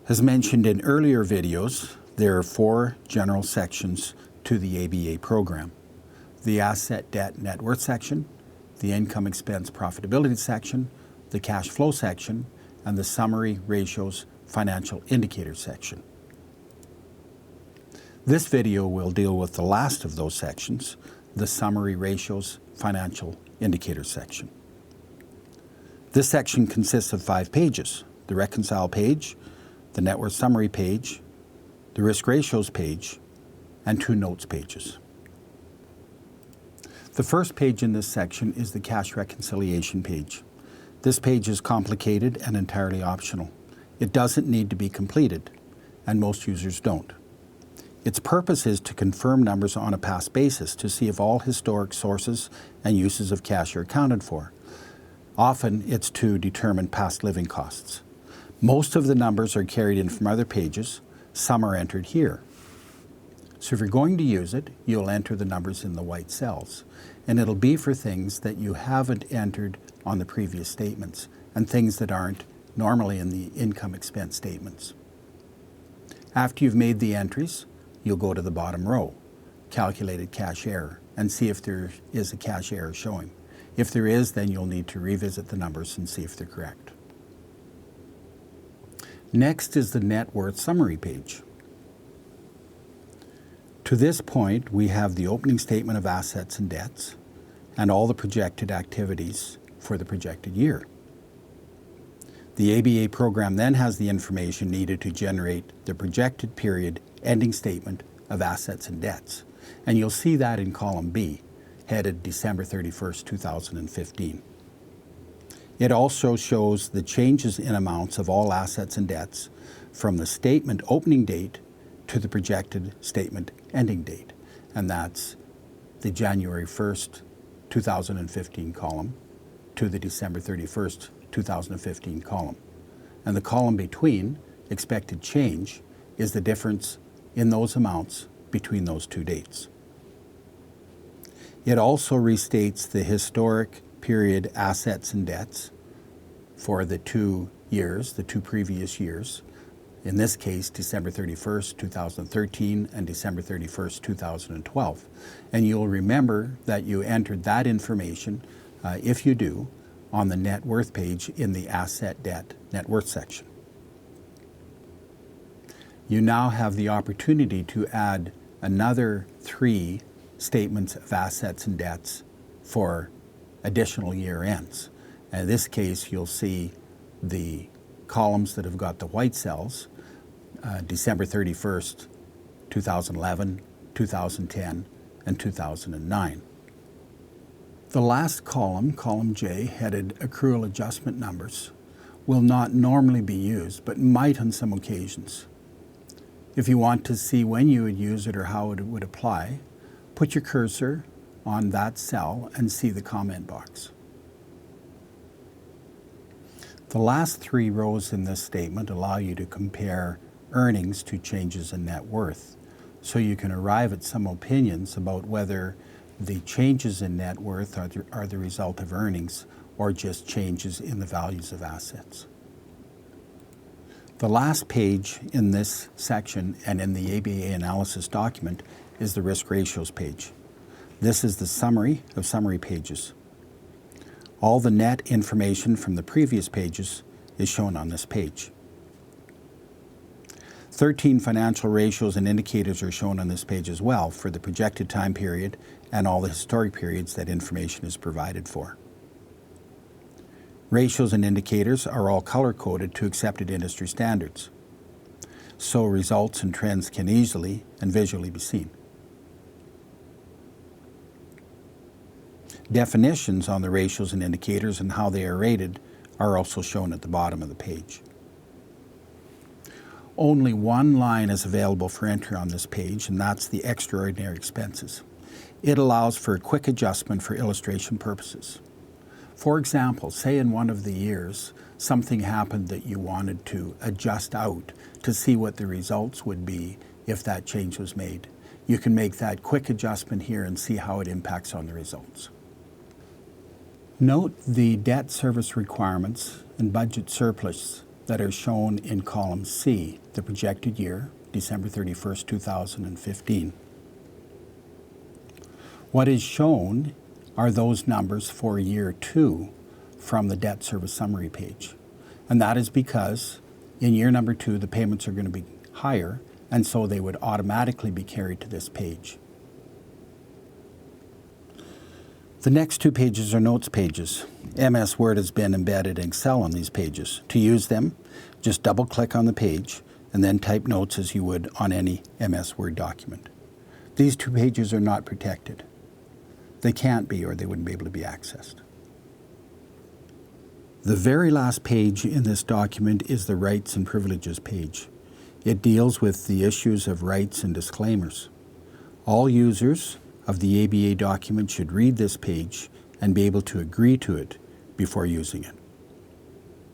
As mentioned in earlier videos, there are 4 general sections to the ABA program: the asset, debt, net worth section, the income, expense, profitability section, the cash flow section, and the summary, ratios, financial indicators section. This video will deal with the last of those sections, the summary, ratios, financial indicators section. This section consists of 5 pages: the Reconcile page, the net worth summary page, the risk ratios page, and 2 notes pages. The first page in this section is the cash reconciliation page. This page is complicated and entirely optional. It doesn't need to be completed, and most users don't. Its purpose is to confirm numbers on a past basis to see if all historic sources and uses of cash are accounted for. Often it's to determine past living costs. Most of the numbers are carried in from other pages. Some are entered here. So if you're going to use it, you'll enter the numbers in the white cells. And it'll be for things that you haven't entered on the previous statements and things that aren't normally in the income expense statements. After you've made the entries, you'll go to the bottom row, calculated cash error, and see if there is a cash error showing. If there is, then you'll need to revisit the numbers and see if they're correct. Next is the net worth summary page. To this point, we have the opening statement of assets and debts and all the projected activities for the projected year. The ABA program then has the information needed to generate the projected period ending statement of assets and debts. And you'll see that in column B, headed December 31st, 2015. It also shows the changes in amounts of all assets and debts from the statement opening date to the projected statement ending date. And that's the January 1st, 2015 column to the December 31st, 2015 column. And the column between, expected change, is the difference in those amounts between those 2 dates. It also restates the historic period assets and debts for the 2 years, the 2 previous years. In this case, December 31st, 2013 and December 31st, 2012. And you'll remember that you entered that information, if you do, on the net worth page in the asset, debt, net worth section. You now have the opportunity to add another 3 statements of assets and debts for additional year ends. And in this case, you'll see the columns that have got the white cells, December 31st, 2011, 2010, and 2009. The last column, column J, headed accrual adjustment numbers, will not normally be used, but might on some occasions. If you want to see when you would use it or how it would apply, put your cursor on that cell and see the comment box. The last 3 rows in this statement allow you to compare earnings to changes in net worth, so you can arrive at some opinions about whether the changes in net worth are the result of earnings or just changes in the values of assets. The last page in this section and in the ABA analysis document is the risk ratios page. This is the summary of summary pages. All the net information from the previous pages is shown on this page. 13 financial ratios and indicators are shown on this page as well for the projected time period and all the historic periods that information is provided for. Ratios and indicators are all color-coded to accepted industry standards, so results and trends can easily and visually be seen. Definitions on the ratios and indicators and how they are rated are also shown at the bottom of the page. Only one line is available for entry on this page, and that's the extraordinary expenses. It allows for a quick adjustment for illustration purposes. For example, say in one of the years, something happened that you wanted to adjust out to see what the results would be if that change was made. You can make that quick adjustment here and see how it impacts on the results. Note the debt service requirements and budget surplus that are shown in column C, the projected year, December 31st, 2015. What is shown are those numbers for year 2 from the debt service summary page. And that is because in year number 2, the payments are going to be higher, and so they would automatically be carried to this page. The next 2 pages are notes pages. MS Word has been embedded in Excel on these pages. To use them, just double-click on the page and then type notes as you would on any MS Word document. These 2 pages are not protected. They can't be, or they wouldn't be able to be accessed. The very last page in this document is the Rights and Privileges page. It deals with the issues of rights and disclaimers. All users of the ABA document should read this page and be able to agree to it before using it.